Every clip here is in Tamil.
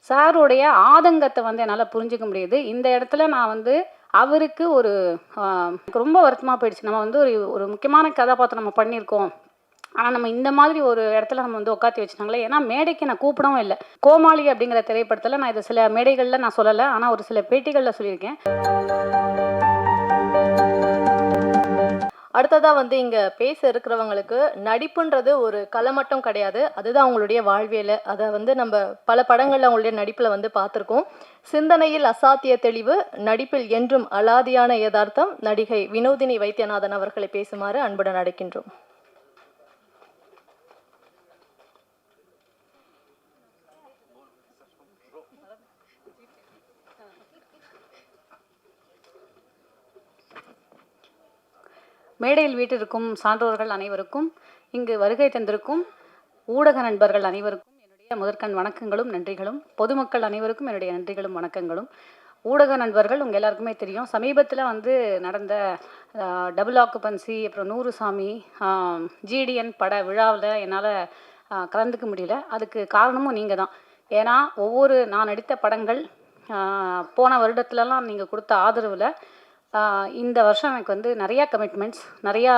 சாருடைய ஆதங்கத்தை வந்து என்னால் புரிஞ்சுக்க முடியுது. இந்த இடத்துல நான் வந்து அவருக்கு ஒரு எனக்கு ரொம்ப வருத்தமாக போயிடுச்சு. நம்ம வந்து ஒரு ஒரு முக்கியமான கதாபாத்திரம் நம்ம பண்ணியிருக்கோம். ஆனால் நம்ம இந்த மாதிரி ஒரு இடத்துல நம்ம வந்து உட்காத்தி வச்சுட்டாங்களே. ஏன்னா மேடைக்கு நான் கூப்பிடவும் இல்லை. கோமாளி அப்படிங்கிற திரைப்படத்தில் நான் இதை சில மேடைகளில் நான் சொல்லலை, ஆனால் ஒரு சில பேட்டிகளில் சொல்லியிருக்கேன். அடுத்ததா வந்து இங்க பேச இருக்கிறவங்களுக்கு நடிப்புன்றது ஒரு கலை மட்டும் கிடையாது. அதுதான் அவங்களுடைய வாழ்வியல். அதை வந்து நம்ம பல படங்கள்ல அவங்களுடைய நடிப்புல வந்து பார்த்துருக்கோம். சிந்தனையில் அசாத்திய தெளிவு, நடிப்பில் என்றும் அலாதியான யதார்த்தம். நடிகை வினோதினி வைத்தியநாதன் அவர்களை பேசுமாறு அன்புடன் அழைக்கின்றோம். மேடையில் வீட்டிற்கும் சான்றோர்கள் அனைவருக்கும், இங்கு வருகை தந்திருக்கும் ஊடக நண்பர்கள் அனைவருக்கும் என்னுடைய முதற்கண் வணக்கங்களும் நன்றிகளும். பொதுமக்கள் அனைவருக்கும் என்னுடைய நன்றிகளும் வணக்கங்களும். ஊடக நண்பர்கள் உங்கள் எல்லாருக்குமே தெரியும், சமீபத்தில் வந்து நடந்த டபுள் ஆக்குபன்சி, அப்புறம் நூறுசாமி, ஜிடிஎன் பட விழாவில் என்னால் கலந்துக்க முடியல. அதுக்கு காரணமும் நீங்கள் தான். ஏன்னா நான் நடித்த படங்கள் போன வருடத்துலலாம் நீங்கள் கொடுத்த ஆதரவில் இந்த வருஷம் எனக்கு வந்து நிறையா கமிட்மெண்ட்ஸ், நிறையா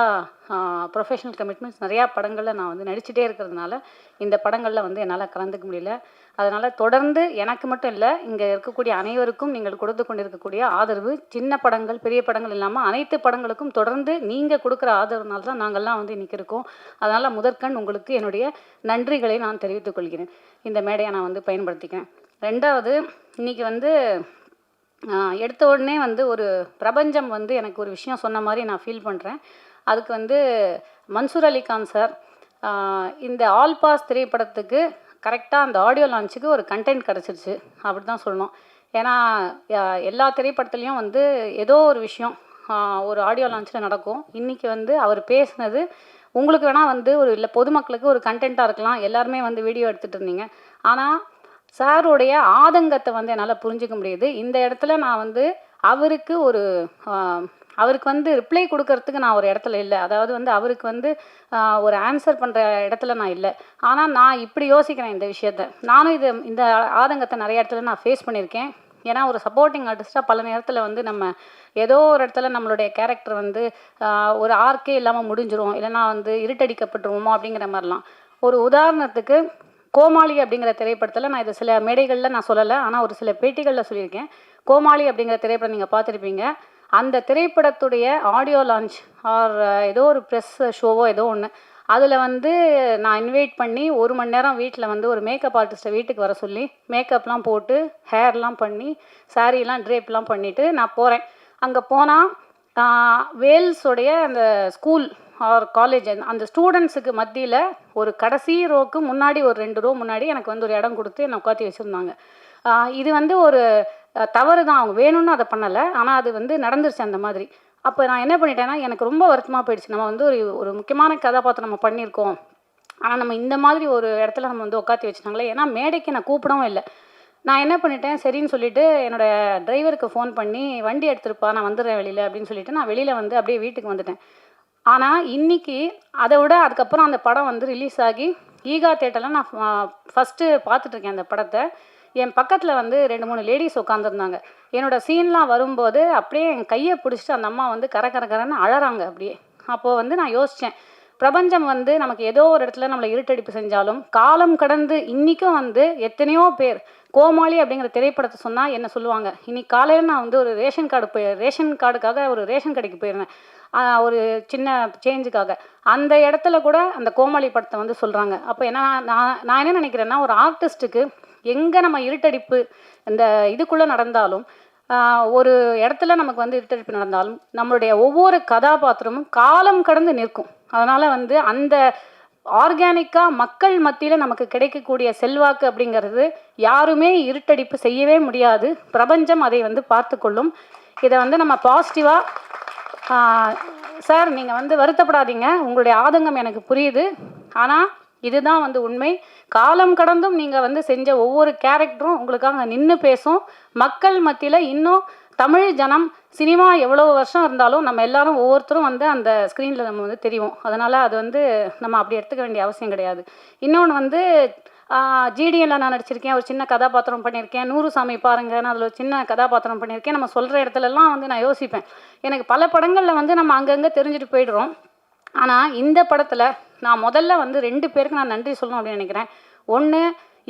ப்ரொஃபஷனல் கமிட்மெண்ட்ஸ், நிறையா படங்களில் நான் வந்து நடிச்சிட்டே இருக்கிறதுனால இந்த படங்களில் வந்து என்னால் கலந்துக்க முடியல. அதனால் தொடர்ந்து எனக்கு மட்டும் இல்லை, இங்கே இருக்கக்கூடிய அனைவருக்கும் நீங்கள் கொடுத்து கொண்டிருக்கக்கூடிய ஆதரவு, சின்ன படங்கள் பெரிய படங்கள் இல்லாமல் அனைத்து படங்களுக்கும் தொடர்ந்து நீங்கள் கொடுக்குற ஆதரவுனால தான் நாங்கள்லாம் வந்து இன்றைக்கி இருக்கோம். அதனால் முதற்கண் உங்களுக்கு என்னுடைய நன்றிகளை நான் தெரிவித்துக் கொள்கிறேன். இந்த மேடையை நான் வந்து பயன்படுத்திக்கிறேன். ரெண்டாவது, இன்றைக்கி வந்து எடுத்த உடனே வந்து ஒரு பிரபஞ்சம் வந்து எனக்கு ஒரு விஷயம் சொன்ன மாதிரி நான் ஃபீல் பண்ணுறேன். அதுக்கு வந்து மன்சூர் அலிகான் சார் இந்த ஆல் பாஸ் திரைப்படத்துக்கு கரெக்டாக அந்த ஆடியோ லான்ச்சுக்கு ஒரு கண்டென்ட் கிடச்சிருச்சு அப்படி தான் சொல்லணும். ஏன்னா எல்லா திரைப்படத்துலேயும் வந்து ஏதோ ஒரு விஷயம் ஒரு ஆடியோ லான்ச்சில் நடக்கும். இன்றைக்கி வந்து அவர் பேசுனது உங்களுக்கு வேணால் வந்து ஒரு இல்லை பொதுமக்களுக்கு ஒரு கண்டென்ட்டாக இருக்கலாம். எல்லாருமே வந்து வீடியோ எடுத்துகிட்டு இருந்தீங்க. ஆனால் சாருடைய ஆதங்கத்தை வந்து என்னால் புரிஞ்சுக்க முடியுது. இந்த இடத்துல நான் வந்து அவருக்கு வந்து ரிப்ளை கொடுக்கறதுக்கு நான் ஒரு இடத்துல இல்லை. அதாவது வந்து அவருக்கு வந்து ஒரு ஆன்சர் பண்ணுற இடத்துல நான் இல்லை. ஆனால் நான் இப்படி யோசிக்கிறேன் இந்த விஷயத்த. நானும் இந்த ஆதங்கத்தை நிறைய இடத்துல நான் ஃபேஸ் பண்ணியிருக்கேன். ஏன்னா ஒரு சப்போர்ட்டிங் ஆர்டிஸ்ட்டாக பல நேரத்தில் வந்து நம்ம ஏதோ ஒரு இடத்துல நம்மளுடைய கேரக்டர் வந்து ஒரு ஆர்க்கே இல்லாமல் முடிஞ்சிரும், இல்லைனா வந்து இருட்டடிக்கப்பட்டுருவோமோ அப்படிங்கிற மாதிரிலாம். ஒரு உதாரணத்துக்கு கோமாளி அப்படிங்கிற திரைப்படத்தில் நான் இதை சில மேடைகளில் நான் சொல்லலை, ஆனால் ஒரு சில பேட்டிகளில் சொல்லியிருக்கேன். கோமாளி அப்படிங்கிற திரைப்படம் நீங்கள் பார்த்துருப்பீங்க. அந்த திரைப்படத்துடைய ஆடியோ லான்ச் ஆர் ஏதோ ஒரு ப்ரெஸ் ஷோவோ ஏதோ ஒன்று, அதில் வந்து நான் இன்வைட் பண்ணி 1 மணி நேரம் வீட்டில் வந்து ஒரு மேக்கப் ஆர்டிஸ்ட்டை வீட்டுக்கு வர சொல்லி மேக்கப்லாம் போட்டு ஹேர்லாம் பண்ணி சாரீலாம் ட்ரேப்லாம் பண்ணிவிட்டு நான் போகிறேன். அங்கே போனால் வேல்ஸோடைய அந்த ஸ்கூல் ஆர் காலேஜ் அந்த ஸ்டூடெண்ட்ஸுக்கு மத்தியில் ஒரு கடைசி ரோக்கு முன்னாடி ஒரு 2 ரோ முன்னாடி எனக்கு வந்து ஒரு இடம் கொடுத்து என்னை உட்காத்தி வச்சுருந்தாங்க. இது வந்து ஒரு தவறு தான், அவங்க வேணும்னு அதை பண்ணலை, ஆனால் அது வந்து நடந்துருச்சு அந்த மாதிரி. அப்போ நான் என்ன பண்ணிட்டேன்னா, எனக்கு ரொம்ப வருத்தமாக போயிடுச்சு. நம்ம வந்து ஒரு முக்கியமான கதாபாத்திரம் நம்ம பண்ணியிருக்கோம், ஆனால் நம்ம இந்த மாதிரி ஒரு இடத்துல நம்ம வந்து உட்காத்தி வச்சுட்டாங்களே. ஏன்னா மேடைக்கு நான் கூப்பிடவும் இல்லை. நான் என்ன பண்ணிட்டேன், சரின்னு சொல்லிவிட்டு என்னோடய டிரைவருக்கு ஃபோன் பண்ணி வண்டி எடுத்துருப்பா, நான் வந்துடுறேன் வெளியில் அப்படின்னு சொல்லிவிட்டு நான் வெளியில் வந்து அப்படியே வீட்டுக்கு வந்துட்டேன். ஆனால் இன்றைக்கி அதை விட அதுக்கப்புறம் அந்த படம் வந்து ரிலீஸ் ஆகி ஈகா தேட்டரில் நான் ஃபஸ்ட்டு பார்த்துட்ருக்கேன் அந்த படத்தை. என் பக்கத்தில் வந்து 2-3 லேடிஸ் உட்காந்துருந்தாங்க. என்னோடய சீன்லாம் வரும்போது அப்படியே என் கையை பிடிச்சிட்டு அந்த அம்மா வந்து கரன்னு அழறாங்க அப்படியே. அப்போது வந்து நான் யோசித்தேன், பிரபஞ்சம் வந்து நமக்கு ஏதோ ஒரு இடத்துல நம்மளை இருட்டடிப்பு செஞ்சாலும் காலம் கடந்து இன்றைக்கும் வந்து எத்தனையோ பேர் கோமாளி அப்படிங்கிற திரைப்படத்தை சொன்னால் என்ன சொல்லுவாங்க. இன்னைக்கு காலையில் நான் வந்து ஒரு ரேஷன் கார்டுக்காக ஒரு ரேஷன் கடைக்கு போயிருந்தேன், ஒரு சின்ன சேஞ்சுக்காக. அந்த இடத்துல கூட அந்த கோமாளி படத்தை வந்து சொல்கிறாங்க. அப்போ நான் என்ன நினைக்கிறேன்னா, ஒரு ஆர்டிஸ்ட்டுக்கு எங்கே நம்ம இருட்டடிப்பு இந்த இதுக்குள்ளே நடந்தாலும், ஒரு இடத்துல நமக்கு வந்து இருட்டடிப்பு நடந்தாலும் நம்மளுடைய ஒவ்வொரு கதாபாத்திரமும் காலம் கடந்து நிற்கும். அதனால் வந்து அந்த ஆர்கானிக்காக மக்கள் மத்தியில் நமக்கு கிடைக்கக்கூடிய செல்வாக்கு அப்படிங்கிறது யாருமே இருட்டடிப்பு செய்யவே முடியாது. பிரபஞ்சம் அதை வந்து பார்த்து கொள்ளும். இதை வந்து நம்ம பாசிட்டிவாக சார் நீங்கள் வந்து வருத்தப்படாதீங்க, உங்களுடைய ஆதங்கம் எனக்கு புரியுது. ஆனால் இதுதான் வந்து உண்மை. காலம் கடந்தும் நீங்கள் வந்து செஞ்ச ஒவ்வொரு கேரக்டரும் உங்களுக்காக நின்று பேசும். மக்கள் மத்தியில் இன்னும் தமிழ் ஜனம் சினிமா எவ்வளோ வருஷம் இருந்தாலும் நம்ம எல்லாரும் ஒவ்வொருத்தரும் வந்து அந்த ஸ்க்ரீனில் நம்ம வந்து தெரியும். அதனால் அது வந்து நம்ம அப்படி எடுத்துக்க வேண்டிய அவசியம் கிடையாது. இன்னொன்று வந்து ஜிடிஎல்ல நான் நடிச்சிருக்கேன், ஒரு சின்ன கதாபாத்திரம் பண்ணியிருக்கேன். நூறுசாமி பாருங்க, நான் அதில் ஒரு சின்ன கதாபாத்திரம் பண்ணியிருக்கேன். நம்ம சொல்கிற இடத்துலலாம் வந்து நான் யோசிப்பேன். எனக்கு பல படங்களில் வந்து நம்ம அங்கங்கே தெரிஞ்சுட்டு போயிடுறோம். ஆனால் இந்த படத்தில் நான் முதல்ல வந்து 2 பேருக்கு நான் நன்றி சொல்லணும் அப்படின்னு நினைக்கிறேன். ஒன்று,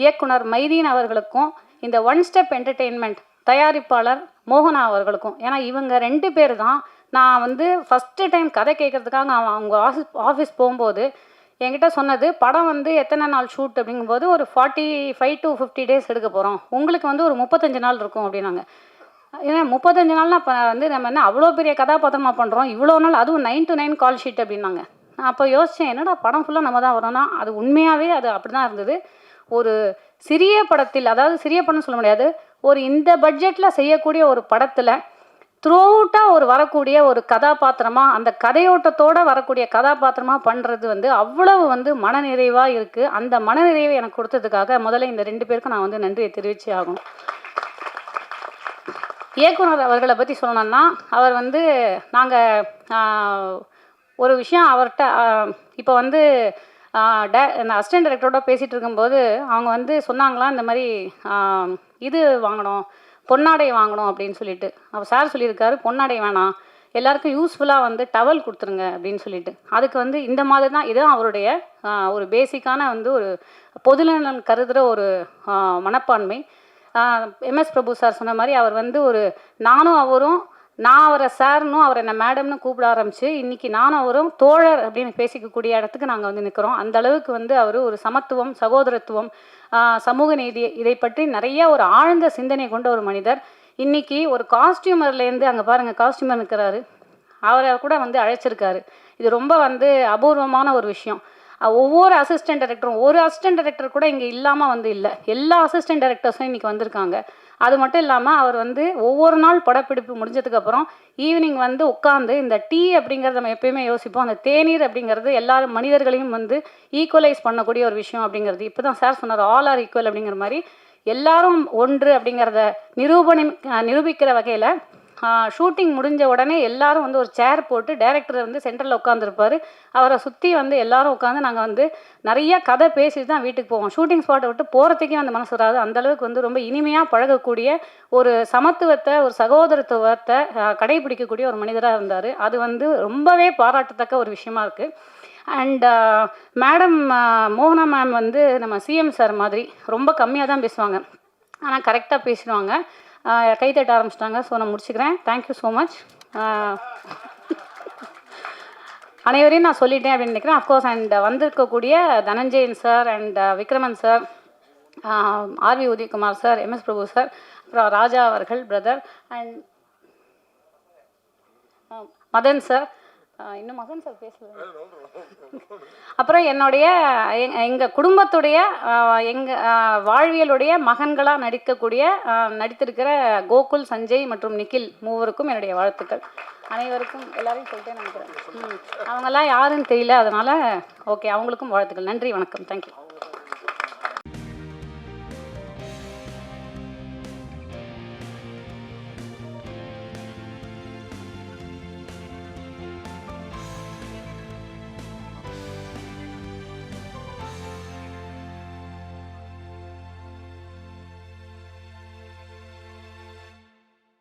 இயக்குனர் மைதீன் அவர்களுக்கும் இந்த ஒன் ஸ்டெப் என்டர்டெயின்மெண்ட் தயாரிப்பாளர் மோகனா அவர்களுக்கும். ஏன்னா இவங்க 2 பேர் தான் நான் வந்து ஃபஸ்ட்டு டைம் கதை கேட்குறதுக்காக அவங்க ஆஃபீஸ் போகும்போது என்கிட்ட சொன்னது, படம் வந்து எத்தனை நாள் ஷூட் அப்படிங்கும்போது ஒரு 45 to 50 டேஸ் எடுக்க போகிறோம், உங்களுக்கு வந்து ஒரு 35 நாள் இருக்கும் அப்படின்னாங்க. ஏன்னா 35 நாள்னா அப்போ வந்து நம்ம என்ன அவ்வளோ பெரிய கதாபாத்திரமாக பண்ணுறோம், இவ்வளோ நாள், அதுவும் 9 to 9 கால் ஷீட் அப்படின்னாங்க. நான் அப்போ யோசித்தேன், என்னடா படம் ஃபுல்லாக நம்ம தான் வரோம்னா, அது உண்மையாகவே அது அப்படி தான் இருந்தது. ஒரு சிறிய படத்தில், அதாவது சிறிய படம்னு சொல்ல முடியாது, ஒரு இந்த பட்ஜெட்டில் செய்யக்கூடிய ஒரு படத்தில் த்ரூஅவுட்டாக ஒரு வரக்கூடிய ஒரு கதாபாத்திரமாக, அந்த கதையோட்டத்தோடு வரக்கூடிய கதாபாத்திரமாக பண்ணுறது வந்து அவ்வளவு வந்து மனநிறைவாக இருக்குது. அந்த மனநிறைவை எனக்கு கொடுத்ததுக்காக முதல்ல இந்த 2 பேருக்கும் நான் வந்து நன்றியை தெரிவிச்சே ஆகணும். இயக்குனர் அவர்களை பற்றி சொல்லணும்னா, அவர் வந்து நாங்கள் ஒரு விஷயம் அவர்கிட்ட இப்போ வந்து இந்த அசிஸ்டன்ட் டைரக்டரோட பேசிகிட்டு இருக்கும்போது அவங்க வந்து சொன்னாங்களாம், இந்த மாதிரி இது வாங்கணும், பொன்னாடை வாங்கணும் அப்படின்னு சொல்லிட்டு. அவர் சார் சொல்லியிருக்காரு, பொன்னாடை வேணாம், எல்லாருக்கும் யூஸ்ஃபுல்லாக வந்து டவல் கொடுத்துருங்க அப்படின்னு சொல்லிட்டு. அதுக்கு வந்து இந்த மாதிரி தான், இதுதான் அவருடைய ஒரு பேசிக்கான வந்து ஒரு பொதுநலன் கருதுகிற ஒரு மனப்பான்மை. எம்எஸ் பிரபு சார் சொன்ன மாதிரி அவர் வந்து ஒரு நானும் அவரும், நான் அவரை சார்னும் அவர் என்னை மேடம்னு கூப்பிட ஆரம்பித்து இன்றைக்கி நானும் அவரும் தோழர் அப்படின்னு பேசிக்கக்கூடிய இடத்துக்கு நாங்கள் வந்து நிற்கிறோம். அந்த அளவுக்கு வந்து அவர் ஒரு சமத்துவம், சகோதரத்துவம், சமூக நீதி, இதை பற்றி நிறைய ஒரு ஆழ்ந்த சிந்தனை கொண்ட ஒரு மனிதர். இன்றைக்கி ஒரு காஸ்டியூமர்லேருந்து, அங்கே பாருங்கள் காஸ்டியூமர் நிற்கிறாரு, அவரை கூட வந்து அழைச்சிருக்காரு. இது ரொம்ப வந்து அபூர்வமான ஒரு விஷயம். ஒவ்வொரு அசிஸ்டன்ட் டைரக்டரும், ஒரு அசிஸ்டன்ட் டைரக்டர் கூட இங்கே இல்லாமல் வந்து இல்லை, எல்லா அசிஸ்டன்ட் டைரக்டர்ஸும் இன்றைக்கி வந்திருக்காங்க. அது மட்டும் இல்லாமல் அவர் வந்து ஒவ்வொரு நாள் படப்பிடிப்பு முடிஞ்சதுக்கப்புறம் ஈவினிங் வந்து உட்காந்து இந்த டீ அப்படிங்கிறத நம்ம எப்பயுமே யோசிப்போம், அந்த தேநீர் அப்படிங்கிறது எல்லாரும் மனிதர்களையும் வந்து ஈக்குவலைஸ் பண்ணக்கூடிய ஒரு விஷயம் அப்படிங்கிறது. இப்போ தான் சார் சொன்னார், ஆல் ஆர் ஈக்குவல் அப்படிங்கிற மாதிரி எல்லாரும் ஒன்று அப்படிங்கிறத நிரூபிக்கிற வகையில் ஷூட்டிங் முடிஞ்ச உடனே எல்லாரும் வந்து ஒரு சேர் போட்டு டைரக்டர் வந்து சென்டரில் உட்காந்துருப்பார், அவரை சுற்றி வந்து எல்லாரும் உட்காந்து நாங்கள் வந்து நிறைய கதை பேசிட்டு தான் வீட்டுக்கு போவோம். ஷூட்டிங் ஸ்பாட்டை விட்டு போகிறதுக்கே அந்த மனசு வராது. அந்தளவுக்கு வந்து ரொம்ப இனிமையாக பழகக்கூடிய ஒரு சமத்துவத்தை, ஒரு சகோதரத்துவத்தை கடைபிடிக்கக்கூடிய ஒரு மனிதராக இருந்தார். அது வந்து ரொம்பவே பாராட்டத்தக்க ஒரு விஷயமா இருக்குது. அண்ட் மேடம் மோகனா மேம் வந்து நம்ம சிஎம் சார் மாதிரி ரொம்ப கம்மியாக தான் பேசுவாங்க, ஆனால் கரெக்டாக பேசுவாங்க. கைத்தட்ட ஆரம்பிச்சிட்டாங்க. ஸோ நான் முடிச்சுக்கிறேன். Thank you so much. அனைவரையும் நான் சொல்லிட்டேன் அப்படின்னு நினைக்கிறேன். அஃப்கோர்ஸ் அண்ட் வந்திருக்கக்கூடிய Dhananjayan sir and Vikraman sir, R V Udhayakumar sir, M S Prabhu sir, அப்புறம் ராஜா அவர்கள் பிரதர், அண்ட் மதன் சார், இன்னும் மகன் சார் பேசுகிறேன். அப்புறம் என்னுடைய எங்கள் குடும்பத்துடைய எங்கள் வாழ்வியலுடைய மகன்களாக நடித்திருக்கிற கோகுல், சஞ்சய் மற்றும் நிக்கில் மூவருக்கும் என்னுடைய வாழ்த்துக்கள். அனைவருக்கும் எல்லாரையும் சொல்லிட்டே நினைக்கிறேன். அவங்கெல்லாம் யாருன்னு தெரியல, அதனால் ஓகே, அவங்களுக்கும் வாழ்த்துக்கள். நன்றி, வணக்கம், தேங்க்யூ.